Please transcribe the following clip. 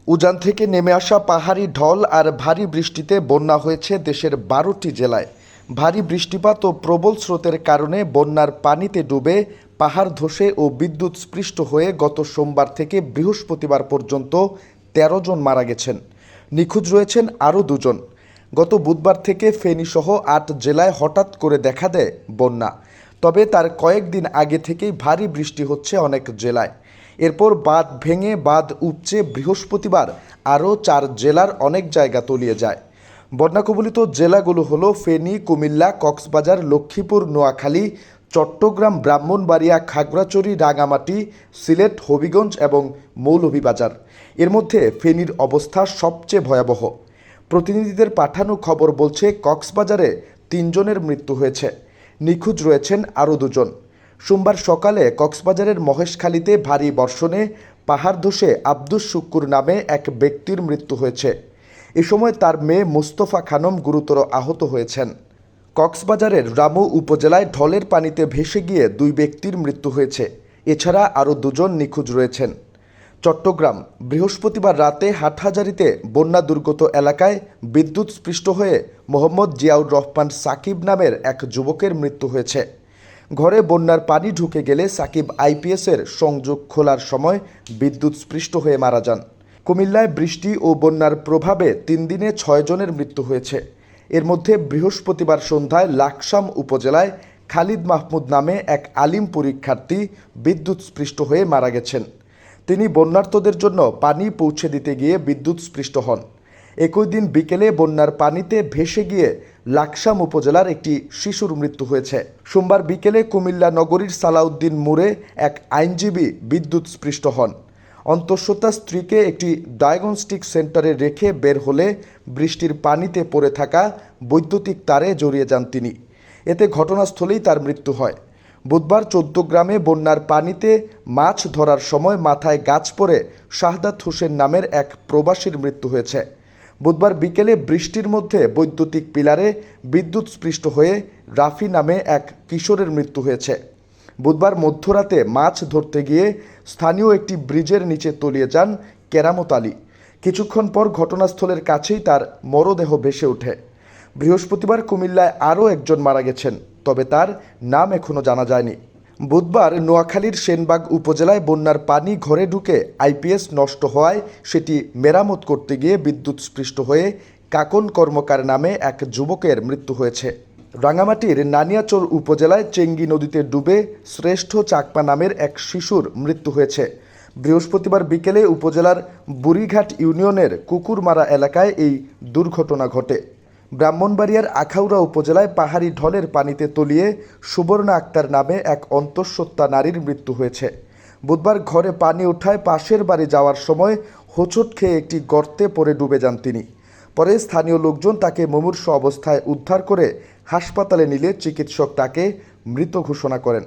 উজান থেকে নেমে আসা পাহাড়ি ঢল আর ভারী বৃষ্টিতে বন্যা হয়েছে দেশের 12টি জেলায়। ভারী বৃষ্টিপাত ও প্রবল স্রোতের কারণে বন্যার পানিতে ডুবে পাহাড় ধসে ও বিদ্যুৎ স্পৃষ্ট হয়ে গত সোমবার থেকে বৃহস্পতিবার পর্যন্ত ১৩ জন মারা গেছেন। নিখোঁজ রয়েছেন আরও 2 জন। গত বুধবার থেকে ফেনীসহ 8 জেলায় হঠাৎ করে দেখা দেয় বন্যা। তবে তার কয়েকদিন আগে থেকেই ভারী বৃষ্টি হচ্ছে অনেক জেলায়। এরপর বাঁধ ভেঙে বাঁধ উপচে বৃহস্পতিবার আরও 4 জেলার অনেক জায়গা তলিয়ে যায়। বন্যাকবলিত জেলাগুলো হলো ফেনী, কুমিল্লা, কক্সবাজার, লক্ষ্মীপুর, নোয়াখালী, চট্টগ্রাম, ব্রাহ্মণবাড়িয়া, খাগড়াছড়ি, রাঙামাটি, সিলেট, হবিগঞ্জ এবং মৌলভীবাজার। এর মধ্যে ফেনীর অবস্থা সবচেয়ে ভয়াবহ। প্রতিনিধিদের পাঠানো খবর বলছে কক্সবাজারে 3 জনের মৃত্যু হয়েছে। নিখোঁজ রয়েছেন আরও 2 জন। সোমবার সকালে কক্সবাজারের মহেশখালীতে ভারী বর্ষণে পাহাড় ধসে আব্দুস শুক্কুর নামে এক ব্যক্তির মৃত্যু হয়েছে। এ সময় তার মেয়ে মোস্তফা খানম গুরুতর আহত হয়েছেন। কক্সবাজারের রামু উপজেলায় ঢলের পানিতে ভেসে গিয়ে 2 ব্যক্তির মৃত্যু হয়েছে। এছাড়া আরও 2 জন নিখোঁজ রয়েছেন। চট্টগ্রাম বৃহস্পতিবার রাতে হাটহাজারীতে বন্যা দুর্গত এলাকায় বিদ্যুৎ স্পৃষ্ট হয়ে মোহাম্মদ জিয়াউর রহমান সাকিব নামের এক যুবকের মৃত্যু হয়েছে। ঘরে বন্যার পানি ঢুকে গেলে সাকিব আইপিএসের সংযোগ খোলার সময় বিদ্যুৎ স্পৃষ্ট হয়ে মারা যান। কুমিল্লায় বৃষ্টি ও বন্যার প্রভাবে 3 দিনে 6 জনের মৃত্যু হয়েছে। এর মধ্যে বৃহস্পতিবার সন্ধ্যায় লাকসাম উপজেলায় খালিদ মাহমুদ নামে এক আলিম পরীক্ষার্থী বিদ্যুৎ স্পৃষ্ট হয়ে মারা গেছেন। তিনি বন্যার্তদের জন্য পানি পৌঁছে দিতে গিয়ে বিদ্যুৎ স্পৃষ্ট হন। একই দিন বিকেলে বন্যার পানিতে ভেসে গিয়ে লাকসাম উপজেলার একটি শিশুর মৃত্যু হয়েছে। সোমবার বিকেলে কুমিল্লা নগরীর সালাউদ্দিন মোড়ে এক আইনজীবী বিদ্যুৎ স্পৃষ্ট হন। অন্তঃসত্ত্বা স্ত্রীকে একটি ডায়াগনস্টিক সেন্টারে রেখে বের হলে বৃষ্টির পানিতে পড়ে থাকা বৈদ্যুতিক তারে জড়িয়ে যান তিনি। এতে ঘটনাস্থলেই তার মৃত্যু হয়। বুধবার 14 গ্রামে বন্যার পানিতে মাছ ধরার সময় মাথায় গাছ পড়ে শাহাদাত হোসেন নামের এক প্রবাসীর মৃত্যু হয়েছে। বুধবার বিকেলে বৃষ্টির মধ্যে বৈদ্যুতিক পিলারে বিদ্যুৎ স্পৃষ্ট হয়ে রাফি নামে এক কিশোরের মৃত্যু হয়েছে। বুধবার মধ্যরাতে মাছ ধরতে গিয়ে স্থানীয় একটি ব্রিজের নিচে তলিয়ে যান কেরামত আলী। কিছুক্ষণ পর ঘটনাস্থলের কাছেই তার মরদেহ ভেসে ওঠে। বৃহস্পতিবার কুমিল্লায় আরও 1 জন মারা গেছেন, তবে তার নাম এখনও জানা যায়নি। বুধবার নোয়াখালীর সেনবাগ উপজেলায় বন্যার পানি ঘরে ঢুকে আইপিএস নষ্ট হওয়ায় সেটি মেরামত করতে গিয়ে বিদ্যুৎ স্পৃষ্ট হয়ে কাকন কর্মকার নামে এক যুবকের মৃত্যু হয়েছে। রাঙামাটির নানিয়াচর উপজেলায় চেঙ্গি নদীতে ডুবে শ্রেষ্ঠ চাকমা নামের এক শিশুর মৃত্যু হয়েছে। বৃহস্পতিবার বিকেলে উপজেলার বুড়িঘাট ইউনিয়নের কুকুরমারা এলাকায় এই দুর্ঘটনা ঘটে। ব্রাহ্মণবাড়িয়ার আখাউড়া উপজেলায় পাহাড়ি ঢলের পানিতে তলিয়ে সুবর্ণা আক্তার নামে এক অন্তঃসত্ত্বা নারীর মৃত্যু হয়েছে। বুধবার ঘরে পানি ওঠায় পাশের বাড়ি যাওয়ার সময় হোঁচট খেয়ে একটি গর্তে পড়ে ডুবে যান তিনি। পরে স্থানীয় লোকজন তাকে মুমূর্ষু অবস্থায় উদ্ধার করে হাসপাতালে নিলে চিকিৎসক তাকে মৃত ঘোষণা করেন।